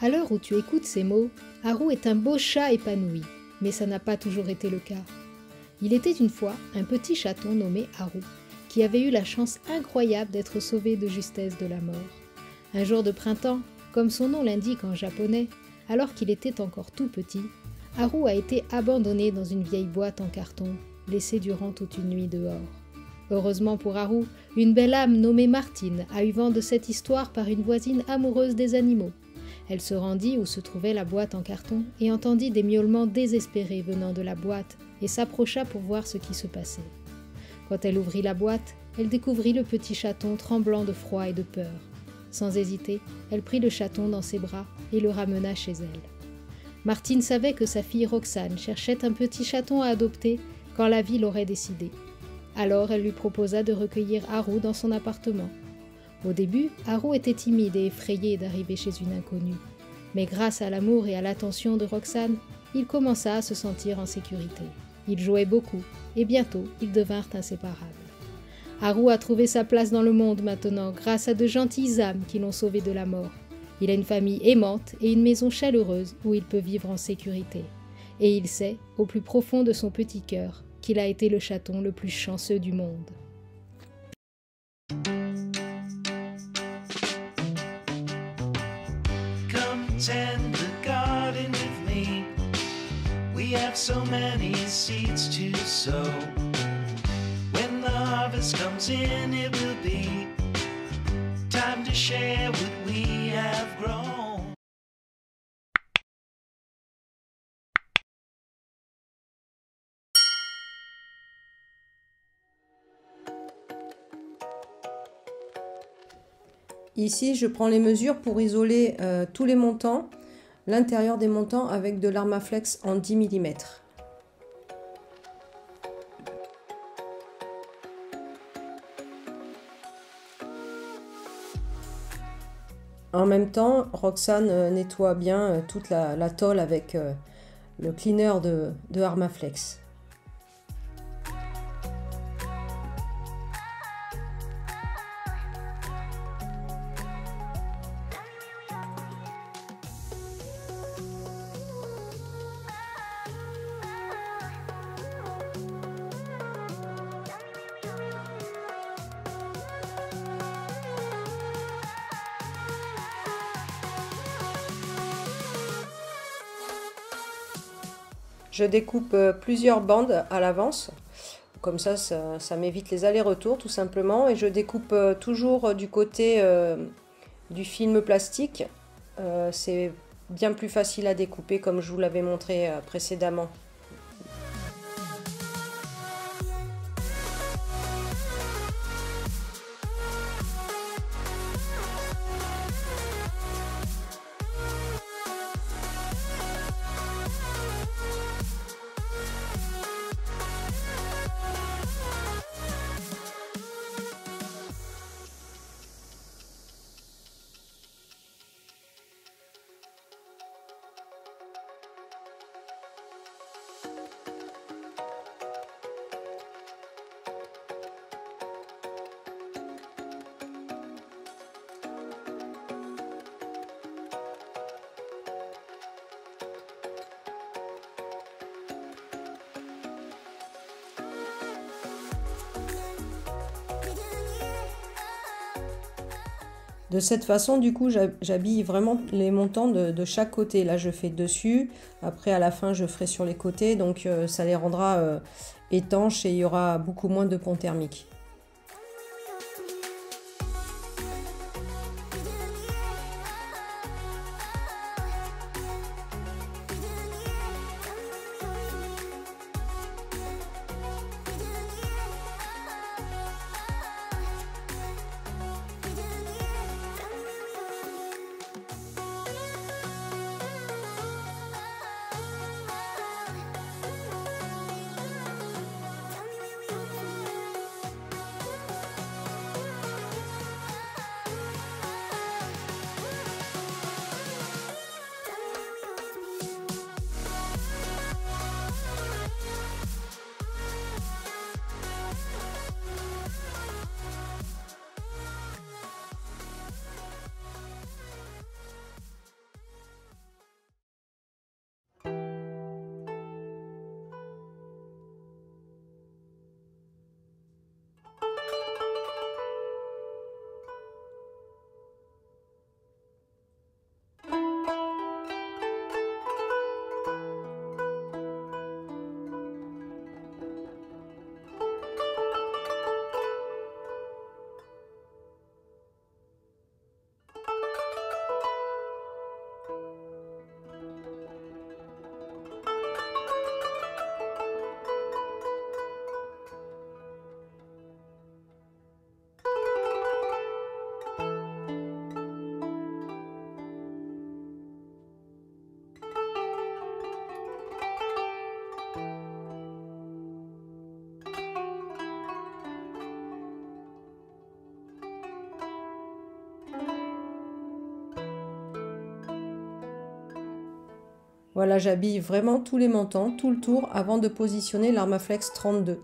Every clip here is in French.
À l'heure où tu écoutes ces mots, Haru est un beau chat épanoui, mais ça n'a pas toujours été le cas. Il était une fois un petit chaton nommé Haru, qui avait eu la chance incroyable d'être sauvé de justesse de la mort. Un jour de printemps, comme son nom l'indique en japonais, alors qu'il était encore tout petit, Haru a été abandonné dans une vieille boîte en carton, laissée durant toute une nuit dehors. Heureusement pour Haru, une belle âme nommée Martine a eu vent de cette histoire par une voisine amoureuse des animaux. Elle se rendit où se trouvait la boîte en carton et entendit des miaulements désespérés venant de la boîte et s'approcha pour voir ce qui se passait. Quand elle ouvrit la boîte, elle découvrit le petit chaton tremblant de froid et de peur. Sans hésiter, elle prit le chaton dans ses bras et le ramena chez elle. Martine savait que sa fille Roxane cherchait un petit chaton à adopter quand la vie l'aurait décidé. Alors elle lui proposa de recueillir Haru dans son appartement. Au début, Haru était timide et effrayé d'arriver chez une inconnue. Mais grâce à l'amour et à l'attention de Roxane, il commença à se sentir en sécurité. Ils jouaient beaucoup et bientôt ils devinrent inséparables. Haru a trouvé sa place dans le monde maintenant grâce à de gentilles âmes qui l'ont sauvé de la mort. Il a une famille aimante et une maison chaleureuse où il peut vivre en sécurité. Et il sait, au plus profond de son petit cœur, qu'il a été le chaton le plus chanceux du monde. Come tend the garden with me. We have so many seeds to sow. When the harvest comes in, it will be time to share what we have grown. Ici, je prends les mesures pour isoler tous les montants, l'intérieur des montants avec de l'Armaflex en 10 mm. En même temps, Roxane nettoie bien toute la tôle avec le cleaner de Armaflex. Je découpe plusieurs bandes à l'avance, comme ça m'évite les allers-retours tout simplement. Et je découpe toujours du côté du film plastique. C'est bien plus facile à découper comme je vous l'avais montré précédemment. De cette façon, du coup, j'habille vraiment les montants de chaque côté. Là, je fais dessus. Après, à la fin, je ferai sur les côtés. Donc, ça les rendra étanches et il y aura beaucoup moins de pont thermique. Voilà, j'habille vraiment tous les montants, tout le tour, avant de positionner l'Armaflex 32.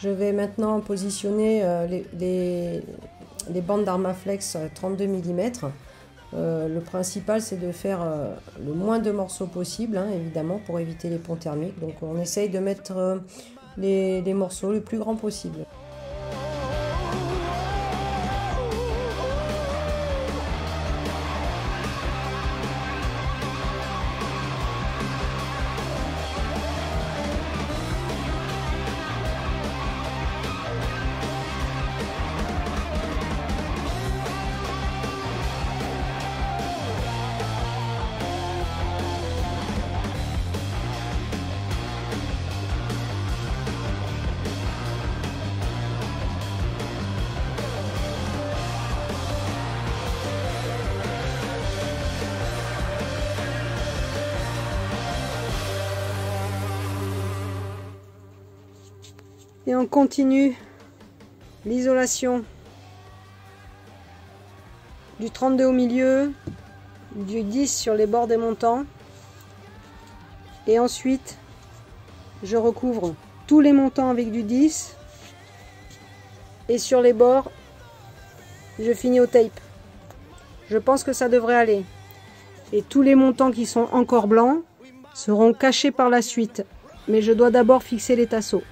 Je vais maintenant positionner les bandes d'Armaflex 32 mm. Le principal, c'est de faire le moins de morceaux possible, hein, évidemment, pour éviter les ponts thermiques. Donc on essaye de mettre les morceaux le plus grand possible. Et on continue l'isolation du 32 au milieu, du 10 sur les bords des montants. Et ensuite, je recouvre tous les montants avec du 10. Et sur les bords, je finis au tape. Je pense que ça devrait aller. Et tous les montants qui sont encore blancs, seront cachés par la suite, mais je dois d'abord fixer les tasseaux.